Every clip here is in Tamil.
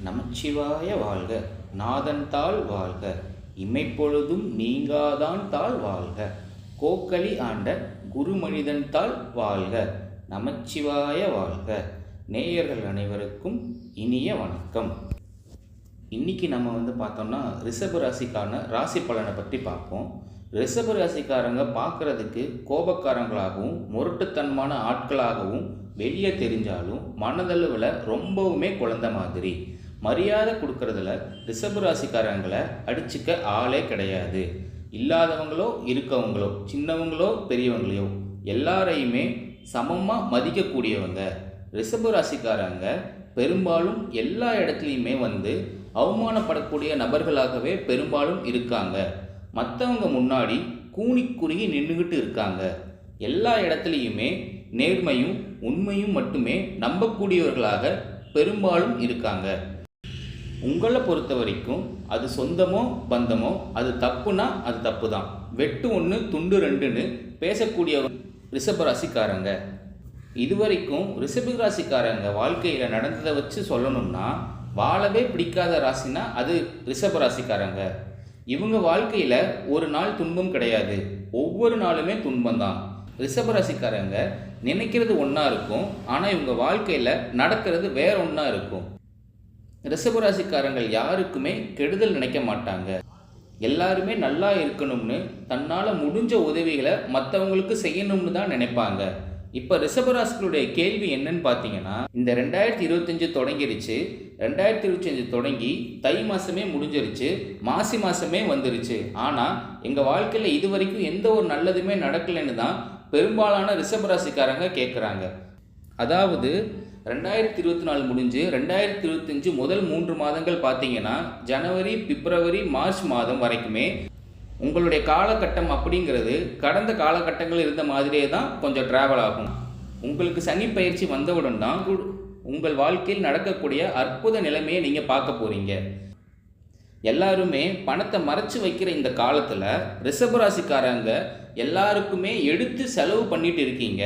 நமச்சிவாய வாழ்க. நாதன் தாள் வாழ்க. இமைப்பொழுதும் நீங்காதான் தாள் வாழ்க. கோக்களி ஆண்ட குருமனிதன் தாள் வாழ்க. நமச்சிவாய வாழ்க. நேயர்கள் அனைவருக்கும் இனிய வணக்கம். இன்றைக்கி நம்ம பார்த்தோம்னா ரிஷப ராசிக்கான ராசி பலனை பற்றி பார்ப்போம். ரிஷப ராசிக்காரங்க பார்க்குறதுக்கு கோபக்காரங்களாகவும் முரட்டுத்தனமான ஆட்களாகவும் வெளியே தெரிஞ்சாலும் மனதளவில் ரொம்பவுமே குழந்தை மாதிரி. மரியாதை கொடுக்கறதுல ரிஷப ராசிக்காரங்களை அடிச்சுக்க ஆளே கிடையாது. இல்லாதவங்களோ இருக்கவங்களோ சின்னவங்களோ பெரியவங்களையோ எல்லாரையுமே சமமாக மதிக்கக்கூடியவங்க. ரிஷப ராசிக்காரங்க பெரும்பாலும் எல்லா இடத்துலையுமே அவமானப்படக்கூடிய நபர்களாகவே பெரும்பாலும் இருக்காங்க. மற்றவங்க முன்னாடி கூனி குறுகி நின்றுக்கிட்டு இருக்காங்க. எல்லா இடத்துலையுமே நேர்மையும் உண்மையும் மட்டுமே நம்பக்கூடியவர்களாக பெரும்பாலும் இருக்காங்க. உங்களை பொறுத்த வரைக்கும் அது சொந்தமோ பந்தமோ அது தப்புனா அது தப்பு தான். வெட்டு ஒன்று துண்டு ரெண்டுன்னு பேசக்கூடிய ரிஷப ராசிக்காரங்க. இதுவரைக்கும் ரிஷப ராசிக்காரங்க வாழ்க்கையில் நடந்ததை வச்சு சொல்லணும்னா வாழவே பிடிக்காத ராசினா அது ரிஷப ராசிக்காரங்க. இவங்க வாழ்க்கையில் ஒரு நாள் துன்பம் கிடையாது, ஒவ்வொரு நாளுமே துன்பம் தான். ரிஷப ராசிக்காரங்க நினைக்கிறது ஒன்றா இருக்கும், ஆனால் இவங்க வாழ்க்கையில் நடக்கிறது வேற ஒன்றா இருக்கும். ரிஷப ராசிக்காரங்கள் யாருக்குமே கெடுதல் நினைக்க மாட்டாங்க. எல்லாருமே நல்லா இருக்கணும்னு தன்னால் முடிஞ்ச உதவிகளை மற்றவங்களுக்கு செய்யணும்னு தான் நினைப்பாங்க. இப்போ ரிஷபராசிகளுடைய கேள்வி என்னன்னு பார்த்தீங்கன்னா, இந்த 2025 தொடங்கிருச்சு. 2025 தொடங்கி தை மாதமே முடிஞ்சிருச்சு, மாசி மாதமே வந்துருச்சு. ஆனால் எங்கள் வாழ்க்கையில் இது வரைக்கும் எந்த ஒரு நல்லதுமே நடக்கலைன்னு தான் பெரும்பாலான ரிஷபராசிக்காரங்க கேட்குறாங்க. அதாவது 2024 முடிஞ்சு 2025 முதல் 3 மாதங்கள் பார்த்தீங்கன்னா ஜனவரி, பிப்ரவரி, மார்ச் மாதம் வரைக்குமே உங்களுடைய காலகட்டம் அப்படிங்கிறது கடந்த காலகட்டங்கள் இருந்த மாதிரியே தான் கொஞ்சம் ட்ராவல் ஆகும். உங்களுக்கு சனி பயிற்சி வந்தவுடன் தான் உங்கள் வாழ்க்கையில் நடக்கக்கூடிய அற்புத நிலைமையை நீங்கள் பார்க்க போகிறீங்க. எல்லாருமே பணத்தை மறைச்சி வைக்கிற இந்த காலத்தில் ரிஷபராசிக்காரங்க எல்லாருக்குமே எடுத்து செலவு பண்ணிட்டு இருக்கீங்க.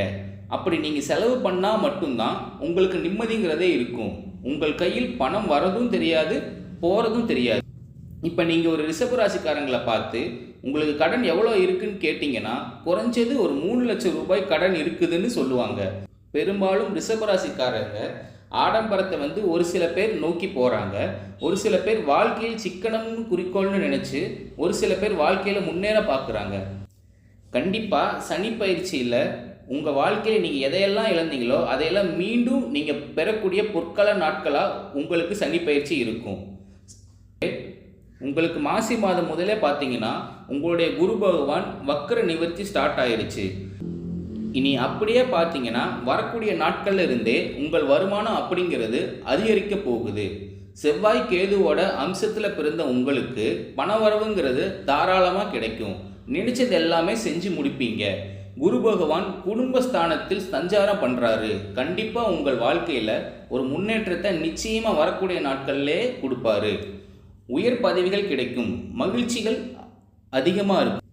அப்படி நீங்கள் செலவு பண்ணால் மட்டும்தான் உங்களுக்கு நிம்மதிங்கிறதே இருக்கும். உங்கள் கையில் பணம் வரதும் தெரியாது, போகிறதும் தெரியாது. இப்போ நீங்கள் ஒரு ரிஷப ராசிக்காரங்களை பார்த்து உங்களுக்கு கடன் எவ்வளோ இருக்குன்னு கேட்டிங்கன்னா குறைஞ்சது ஒரு 3 லட்சம் ரூபாய் கடன் இருக்குதுன்னு சொல்லுவாங்க. பெரும்பாலும் ரிஷப ராசிக்காரங்க ஆடம்பரத்தை ஒரு சில பேர் நோக்கி போகிறாங்க. ஒரு சில பேர் வாழ்க்கையில் சிக்கனம்னு குறிக்கோள்னு நினச்சி ஒரு சில பேர் வாழ்க்கையில் முன்னேற பார்க்குறாங்க. கண்டிப்பாக சனி பயிற்சியில் உங்கள் வாழ்க்கையில் நீங்கள் எதையெல்லாம் இழந்தீங்களோ அதையெல்லாம் மீண்டும் நீங்கள் பெறக்கூடிய பொற்கால நாட்களாக உங்களுக்கு சனி பயிற்சி இருக்கும். உங்களுக்கு மாசி மாதம் முதலே பார்த்தீங்கன்னா உங்களுடைய குரு பகவான் வக்ர நிவர்த்தி ஸ்டார்ட் ஆயிடுச்சு. இனி அப்படியே பார்த்தீங்கன்னா வரக்கூடிய நாட்கள்ல இருந்தே உங்கள் வருமானம் அப்படிங்கிறது அதிகரிக்க போகுது. செவ்வாய் கேதுவோட அம்சத்தில் பிறந்த உங்களுக்கு பணவரவுங்கிறது தாராளமாக கிடைக்கும். நினைச்சது எல்லாமே செஞ்சு முடிப்பீங்க. குரு பகவான் குடும்பஸ்தானத்தில் சஞ்சாரம் பண்ணுறாரு. கண்டிப்பாக உங்கள் வாழ்க்கையில் ஒரு முன்னேற்றத்தை நிச்சயமாக வரக்கூடிய நாட்கள்லே கொடுப்பாரு. உயர் பதவிகள் கிடைக்கும், மகிழ்ச்சிகள் அதிகமாக இருக்கும்.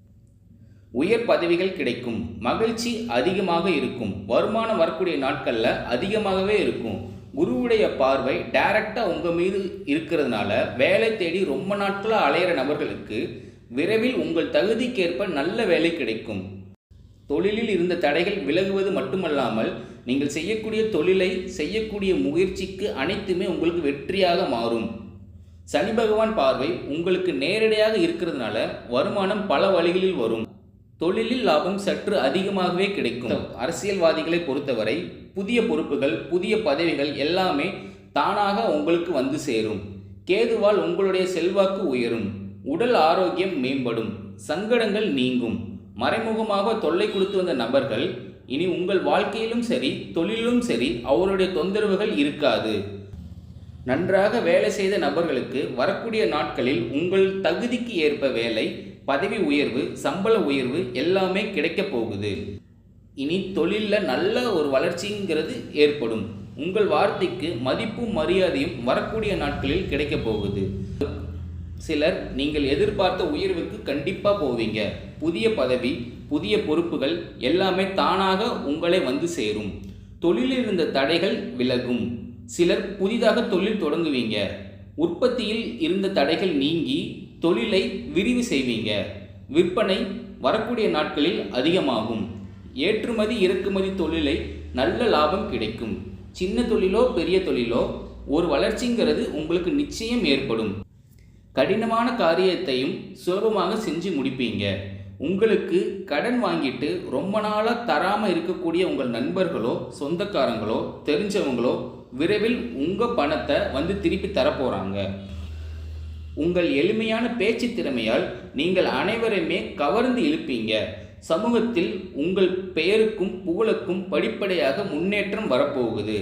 உயர் பதவிகள் கிடைக்கும், மகிழ்ச்சி அதிகமாக இருக்கும். வருமானம் வரக்கூடிய நாட்களில் அதிகமாகவே இருக்கும். குருவுடைய பார்வை டைரக்டாக உங்கள் மீது இருக்கிறதுனால வேலை தேடி ரொம்ப நாட்களாக அலையிற நபர்களுக்கு விரைவில் உங்கள் தகுதிக்கேற்ப நல்ல வேலை கிடைக்கும். தொழிலில் இருந்த தடைகள் விலகுவது மட்டுமல்லாமல் நீங்கள் செய்யக்கூடிய தொழிலை செய்யக்கூடிய முயற்சிக்கு அனைத்துமே உங்களுக்கு வெற்றியாக மாறும். சனி பகவான் பார்வை உங்களுக்கு நேரடியாக இருக்கிறதுனால வருமானம் பல வழிகளில் வரும். தொழிலில் லாபம் சற்று அதிகமாகவே கிடைக்கும். அரசியல்வாதிகளை பொறுத்தவரை புதிய பொறுப்புகள், புதிய பதவிகள் எல்லாமே தானாக உங்களுக்கு வந்து சேரும். கேதுவால் உங்களுடைய செல்வாக்கு உயரும். உடல் ஆரோக்கியம் மேம்படும். சங்கடங்கள் நீங்கும். மறைமுகமாக தொல்லை கொடுத்து வந்த நபர்கள் இனி உங்கள் வாழ்க்கையிலும் சரி தொழிலும் சரி அவருடைய தொந்தரவுகள் இருக்காது. நன்றாக வேலை செய்த நபர்களுக்கு வரக்கூடிய நாட்களில் உங்கள் தகுதிக்கு ஏற்ப வேலை, பதவி உயர்வு, சம்பள உயர்வு எல்லாமே கிடைக்க போகுது. இனி தொழிலில் நல்ல ஒரு வளர்ச்சிங்கிறது ஏற்படும். உங்கள் வார்த்தைக்கு மதிப்பும் மரியாதையும் வரக்கூடிய நாட்களில் கிடைக்க போகுது. சிலர் நீங்கள் எதிர்பார்த்த உயர்வுக்கு கண்டிப்பாக போவீங்க. புதிய பதவி, புதிய பொறுப்புகள் எல்லாமே தானாக உங்களை வந்து சேரும். தொழிலில் இருந்த தடைகள் விலகும். சிலர் புதிதாக தொழில் தொடங்குவீங்க. உற்பத்தியில் இருந்த தடைகள் நீங்கி தொழிலை விரிவு செய்வீங்க. விற்பனை வரக்கூடிய நாட்களில் அதிகமாகும். ஏற்றுமதி இறக்குமதி தொழிலை நல்ல லாபம் கிடைக்கும். சின்ன தொழிலோ பெரிய தொழிலோ ஒரு வளர்ச்சிங்கிறது உங்களுக்கு நிச்சயம் ஏற்படும். கடினமான காரியத்தையும் சுலபமாக செஞ்சு முடிப்பீங்க. உங்களுக்கு கடன் வாங்கிட்டு ரொம்ப நாளாக தராமல் இருக்கக்கூடிய உங்கள் நண்பர்களோ சொந்தக்காரங்களோ தெரிஞ்சவங்களோ விரைவில் உங்கள் பணத்தை வந்து திருப்பி தரப்போகிறாங்க. உங்கள் எளிமையான பேச்சு திறமையால் நீங்கள் அனைவரையுமே கவர்ந்து இழுப்பீங்க. சமூகத்தில் உங்கள் பெயருக்கும் புகழுக்கும் படிப்படியாக முன்னேற்றம் வரப்போகுது.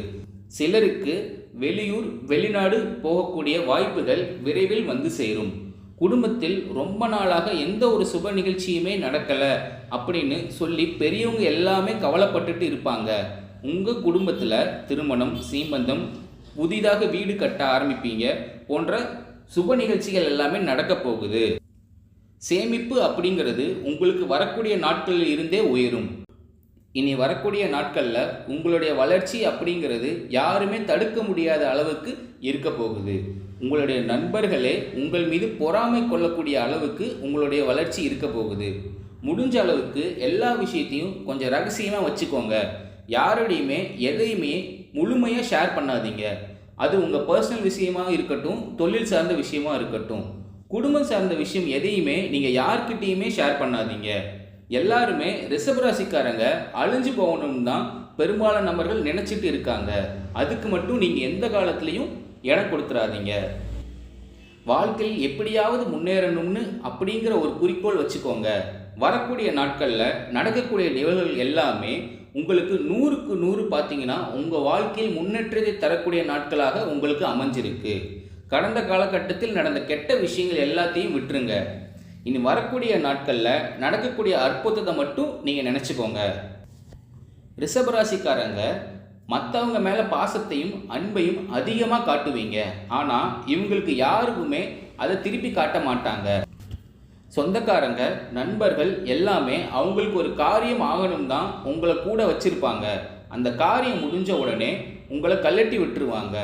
சிலருக்கு வெளியூர் வெளிநாடு போகக்கூடிய வாய்ப்புகள் விரைவில் வந்து சேரும். குடும்பத்தில் ரொம்ப நாளாக எந்த ஒரு சுப நிகழ்ச்சியுமே நடக்கலை அப்படின்னு சொல்லி பெரியவங்க எல்லாமே கவலைப்பட்டுட்டு இருப்பாங்க. உங்கள் குடும்பத்தில் திருமணம், சீமந்தம், புதிதாக வீடு கட்ட ஆரம்பிப்பீங்க போன்ற சுப நிகழ்ச்சிகள் எல்லாமே நடக்க போகுது. சேமிப்பு அப்படிங்கிறது உங்களுக்கு வரக்கூடிய நாட்களில் இருந்தே உயரும். இனி வரக்கூடிய நாட்களில் உங்களுடைய வளர்ச்சி அப்படிங்கிறது யாருமே தடுக்க முடியாத அளவுக்கு இருக்க போகுது. உங்களுடைய நண்பர்களே உங்கள் மீது பொறாமை கொள்ளக்கூடிய அளவுக்கு உங்களுடைய வளர்ச்சி இருக்க போகுது. முடிஞ்ச அளவுக்கு எல்லா விஷயத்தையும் கொஞ்சம் ரகசியமாக வச்சுக்கோங்க. யாரோடையுமே எதையுமே முழுமையாக ஷேர் பண்ணாதீங்க. அது உங்கள் பர்சனல் விஷயமாக இருக்கட்டும், தொழில் சார்ந்த விஷயமாக இருக்கட்டும், குடும்பம் சார்ந்த விஷயம் எதையுமே நீங்கள் யார்கிட்டையுமே ஷேர் பண்ணாதீங்க. எல்லாருமே ரிஷபராசிக்காரங்க அழிஞ்சு போகணும்னு தான் பெரும்பாலான நபர்கள் நினச்சிட்டு இருக்காங்க. அதுக்கு மட்டும் நீங்கள் எந்த காலத்துலேயும் இடம் கொடுத்துடாதீங்க. வாழ்க்கையில் எப்படியாவது முன்னேறணும்னு அப்படிங்கிற ஒரு குறிக்கோள் வச்சுக்கோங்க. வரக்கூடிய நாட்களில் நடக்கக்கூடிய நிகழ்வுகள் எல்லாமே உங்களுக்கு 100க்கு 100 பார்த்தீங்கன்னா உங்கள் வாழ்க்கையில் முன்னேற்றத்தை தரக்கூடிய நாட்களாக உங்களுக்கு அமைஞ்சிருக்கு. கடந்த காலகட்டத்தில் நடந்த கெட்ட விஷயங்கள் எல்லாத்தையும் விட்டுருங்க. இனி வரக்கூடிய நாட்களில் நடக்கக்கூடிய அற்புதத்தை மட்டும் நீங்கள் நினச்சிக்கோங்க. ரிஷபராசிக்காரங்க மற்றவங்க மேலே பாசத்தையும் அன்பையும் அதிகமாக காட்டுவீங்க. ஆனால் இவங்களுக்கு யாருக்குமே அதை திருப்பி காட்ட மாட்டாங்க. சொந்தக்காரங்க, நண்பர்கள் எல்லாமே அவங்களுக்கு ஒரு காரியம் ஆகணும் தான் உங்களை கூட வச்சுருப்பாங்க. அந்த காரியம் முடிஞ்ச உடனே உங்களை கல்லட்டி விட்டுருவாங்க.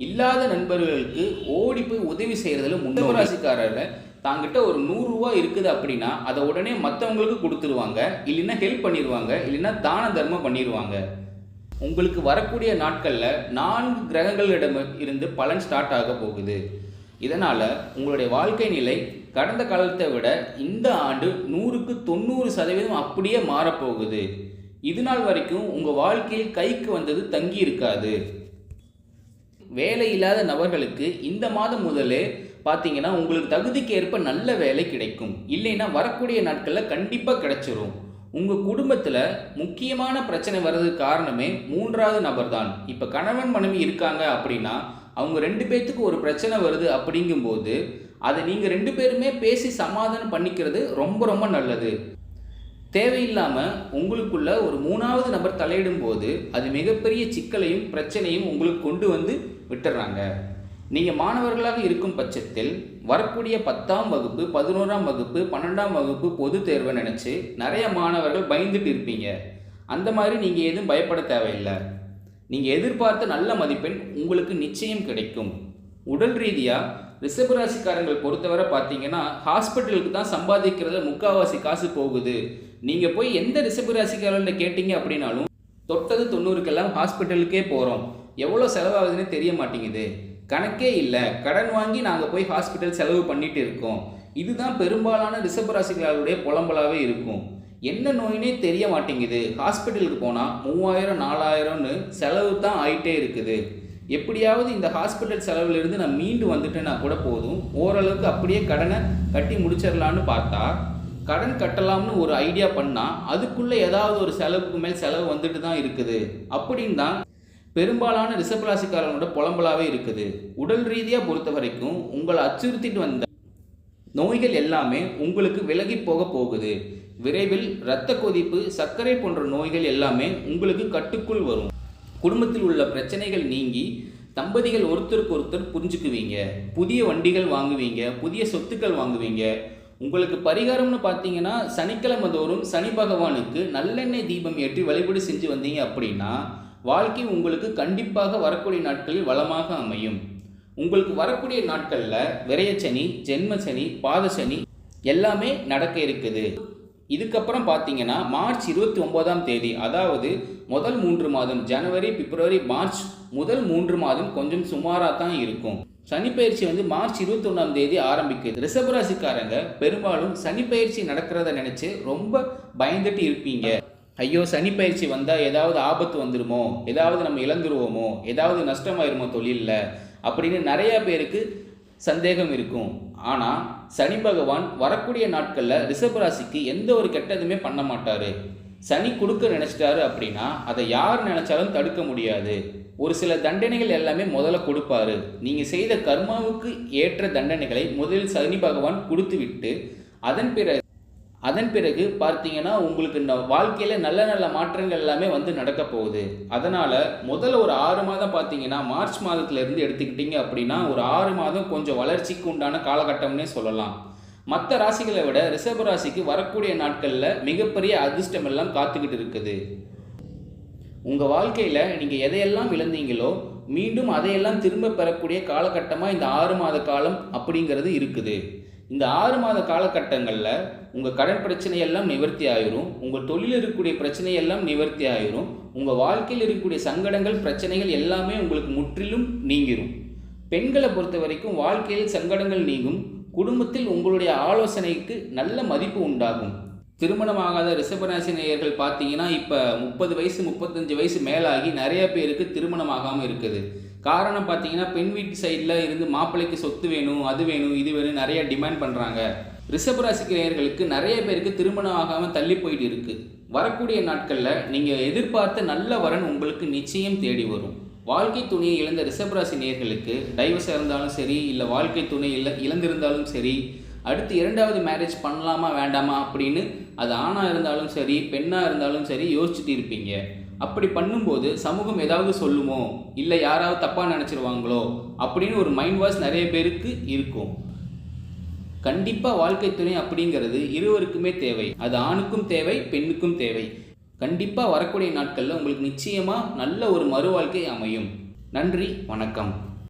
இல்லாத நண்பர்களுக்கு ஓடி போய் உதவி செய்கிறதுல ரிஷபராசிக்காரர் தாங்கிட்ட ஒரு 100 ரூபா இருக்குது அப்படின்னா அதை உடனே மற்றவங்களுக்கு கொடுத்துருவாங்க. இல்லைன்னா ஹெல்ப் பண்ணிடுவாங்க, இல்லைன்னா தான தர்மம் பண்ணிடுவாங்க. உங்களுக்கு வரக்கூடிய நாட்களில் 4 கிரகங்களிடம் இருந்து பலன் ஸ்டார்ட் ஆக போகுது. இதனால் உங்களுடைய வாழ்க்கை நிலை கடந்த காலத்தை விட இந்த ஆண்டு 100க்கு 90% அப்படியே மாறப்போகுது. இது நாள் வரைக்கும் உங்கள் வாழ்க்கையில் கைக்கு வந்தது தங்கி இருக்காது. வேலை இல்லாத நபர்களுக்கு இந்த மாதம் முதலே பார்த்தீங்கன்னா உங்களுக்கு தகுதிக்கு ஏற்ப நல்ல வேலை கிடைக்கும். இல்லைன்னா வரக்கூடிய நாட்களில் கண்டிப்பாக கிடைச்சிரும். உங்கள் குடும்பத்தில் முக்கியமான பிரச்சனை வர்றதுக்கு காரணமே 3வது நபர் தான். இப்போ கணவன் மனைவி இருக்காங்க அப்படின்னா அவங்க 2 பேர்த்துக்கு ஒரு பிரச்சனை வருது அப்படிங்கும்போது அதை நீங்கள் 2 பேருமே பேசி சமாதானம் பண்ணிக்கிறது ரொம்ப ரொம்ப நல்லது. தேவையில்லாமல் உங்களுக்குள்ள ஒரு 3வது நபர் தலையிடும் போது அது மிகப்பெரிய சிக்கலையும் பிரச்சனையும் உங்களுக்கு கொண்டு வந்து விட்டுறாங்க. நீங்கள் மாணவர்களாக இருக்கும் பட்சத்தில் வரக்கூடிய 10ஆம் வகுப்பு, 11ஆம் வகுப்பு, 12ஆம் வகுப்பு பொது தேர்வை நினச்சி நிறைய மாணவர்கள் பயந்துட்டு இருப்பீங்க. அந்த மாதிரி நீங்கள் எதுவும் பயப்பட தேவையில்லை. நீங்கள் எதிர்பார்த்த நல்ல மதிப்பெண் உங்களுக்கு நிச்சயம் கிடைக்கும். உடல் ரீதியாக ரிஷபராசிக்காரங்கள் பொறுத்தவரை பார்த்தீங்கன்னா ஹாஸ்பிட்டலுக்கு தான் சம்பாதிக்கிறத முக்கால்வாசி காசு போகுது. நீங்கள் போய் எந்த ரிஷபராசிக்காரர்கிட்ட கேட்டீங்க அப்படின்னாலும் தொட்டது 90க்கெல்லாம் ஹாஸ்பிட்டலுக்கே போகிறோம், எவ்வளோ செலவாகுதுன்னு தெரிய மாட்டேங்குது, கணக்கே இல்லை, கடன் வாங்கி நாங்கள் போய் ஹாஸ்பிட்டல் செலவு பண்ணிட்டு இருக்கோம். இதுதான் பெரும்பாலான ரிஷபராசிக்காரர்களுடைய புலம்பலாகவே இருக்கும். என்ன நோயினே தெரிய மாட்டேங்குது, ஹாஸ்பிட்டலுக்கு போனால் 3000 4000ன்னு செலவு தான் ஆகிட்டே இருக்குது. எப்படியாவது இந்த ஹாஸ்பிட்டல் செலவுலேருந்து நான் மீண்டு வந்துட்டேன்னா கூட போதும், ஓரளவுக்கு அப்படியே கடனை கட்டி முடிச்சிடலான்னு பார்த்தா கடன் கட்டலாம்னு ஒரு ஐடியா பண்ணால் அதுக்குள்ளே ஏதாவது ஒரு செலவுக்கு மேல் செலவு வந்துட்டு தான் இருக்குது. அப்படின்னு தான் பெரும்பாலான ரிஷபராசிக்காரங்களோட புலம்பலாகவே இருக்குது. உடல் ரீதியாக பொறுத்த வரைக்கும் உங்களை அச்சுறுத்திட்டு வந்த நோய்கள் எல்லாமே உங்களுக்கு விலகி போக போகுது. விரைவில் இரத்த கொதிப்பு, சர்க்கரை போன்ற நோய்கள் எல்லாமே உங்களுக்கு கட்டுக்குள் வரும். குடும்பத்தில் உள்ள பிரச்சனைகள் நீங்கி தம்பதிகள் ஒருத்தருக்கு ஒருத்தர் புரிஞ்சுக்குவீங்க. புதிய வண்டிகள் வாங்குவீங்க, புதிய சொத்துக்கள் வாங்குவீங்க. உங்களுக்கு பரிகாரம்னு பார்த்தீங்கன்னா சனிக்கிழமை தோறும் சனி பகவானுக்கு நல்லெண்ணெய் தீபம் ஏற்றி வழிபாடு செஞ்சு வந்தீங்க அப்படின்னா வாழ்க்கை உங்களுக்கு கண்டிப்பாக வரக்கூடிய நாட்களில் வளமாக அமையும். உங்களுக்கு வரக்கூடிய நாட்களில் விரயச்சனி, ஜென்மசனி, பாதசனி எல்லாமே நடக்க இருக்குது. இதுக்கப்புறம் பார்த்தீங்கன்னா மார்ச் 29ஆம் தேதி, அதாவது முதல் 3 மாதம் ஜனவரி, பிப்ரவரி, மார்ச் முதல் 3 மாதம் கொஞ்சம் சுமாராக தான் இருக்கும். சனிப்பெயர்ச்சி வந்து மார்ச் 21ஆம் தேதி ஆரம்பிக்குது. ரிஷபராசிக்காரங்க பெரும்பாலும் சனிப்பெயர்ச்சி நடக்கிறத நினச்சி ரொம்ப பயந்துட்டு இருப்பீங்க. ஐயோ சனிப்பெயர்ச்சி வந்தால் ஏதாவது ஆபத்து வந்துடுமோ, ஏதாவது நம்ம இழந்துருவோமோ, ஏதாவது நஷ்டமாயிருமோ தொழிலில் அப்படின்னு நிறையா பேருக்கு சந்தேகம் இருக்கும். ஆனால் சனி பகவான் வரக்கூடிய நாட்களில் ரிஷபராசிக்கு எந்த ஒரு கெட்டதுமே பண்ண மாட்டார். சனி கொடுக்க நினச்சிட்டாரு அப்படின்னா அதை யார் நினச்சாலும் தடுக்க முடியாது. ஒரு சில தண்டனைகள் எல்லாமே முதல்ல கொடுப்பாரு. நீங்கள் செய்த கர்மாவுக்கு ஏற்ற தண்டனைகளை முதலில் சனி பகவான் கொடுத்து விட்டு அதன் பிறகு பார்த்தீங்கன்னா உங்களுக்கு இந்த வாழ்க்கையில் நல்ல நல்ல மாற்றங்கள் எல்லாமே வந்து நடக்க போகுது. அதனால் முதல்ல ஒரு 6 மாதம் பார்த்தீங்கன்னா மார்ச் மாதத்துலேருந்து எடுத்துக்கிட்டிங்க அப்படின்னா ஒரு 6 மாதம் கொஞ்சம் வளர்ச்சிக்கு உண்டான காலகட்டம்னே சொல்லலாம். மற்ற ராசிகளை விட ரிஷப ராசிக்கு வரக்கூடிய நாட்களில் மிகப்பெரிய அதிர்ஷ்டம் எல்லாம் காத்துக்கிட்டு இருக்குது. உங்கள் வாழ்க்கையில் நீங்கள் எதையெல்லாம் இழந்தீங்களோ மீண்டும் அதையெல்லாம் திரும்ப பெறக்கூடிய காலகட்டமாக இந்த 6 மாத காலம் அப்படிங்கிறது இருக்குது. இந்த 6 மாத காலகட்டங்களில் உங்கள் கடன் பிரச்சனையெல்லாம் நிவர்த்தி ஆயிரும், உங்கள் தொழில் இருக்கக்கூடிய பிரச்சனையெல்லாம் நிவர்த்தி ஆயிரும், உங்கள் வாழ்க்கையில் இருக்கக்கூடிய சங்கடங்கள் பிரச்சனைகள் எல்லாமே உங்களுக்கு முற்றிலும் நீங்கிரும். பெண்களை பொறுத்த வரைக்கும் வாழ்க்கையில் சங்கடங்கள் நீங்கும், குடும்பத்தில் உங்களுடைய ஆலோசனைக்கு நல்ல மதிப்பு உண்டாகும். திருமணமாகாத ரிஷபராசி நேயர்கள் பார்த்தீங்கன்னா இப்போ 30 வயசு 35 வயசு மேலாகி நிறைய பேருக்கு திருமணமாகாமல் இருக்குது. காரணம் பார்த்தீங்கன்னா பெண் வீட்டு சைடில் இருந்து மாப்பிள்ளைக்கு சொத்து வேணும், அது வேணும், இது வேணும் நிறைய டிமாண்ட் பண்ணுறாங்க. ரிஷபராசி நேயர்களுக்கு நிறைய பேருக்கு திருமணம் ஆகாமல் தள்ளி போயிட்டு இருக்குது. வரக்கூடிய நாட்களில் நீங்கள் எதிர்பார்த்த நல்ல வரன் உங்களுக்கு நிச்சயம் தேடி வரும். வாழ்க்கை துணையை இழந்த ரிஷபராசி நேயர்களுக்கு டைவர்ஸாக இருந்தாலும் சரி, இல்லை வாழ்க்கை துணை இழந்திருந்தாலும் சரி, அடுத்து 2வது மேரேஜ் பண்ணலாமா வேண்டாமா அப்படின்னு அது ஆணாக இருந்தாலும் சரி பெண்ணாக இருந்தாலும் சரி யோசிச்சுட்டு இருப்பீங்க. அப்படி பண்ணும்போது சமூகம் ஏதாவது சொல்லுமோ, இல்லை யாராவது தப்பாக நினச்சிருவாங்களோ அப்படின்னு ஒரு மைண்ட் வாஷ் நிறைய பேருக்கு இருக்கும். கண்டிப்பாக வாழ்க்கை துணை அப்படிங்கிறது இருவருக்குமே தேவை. அது ஆணுக்கும் தேவை, பெண்ணுக்கும் தேவை. கண்டிப்பாக வரக்கூடிய நாட்களில் உங்களுக்கு நிச்சயமாக நல்ல ஒரு மறு வாழ்க்கை அமையும். நன்றி, வணக்கம்.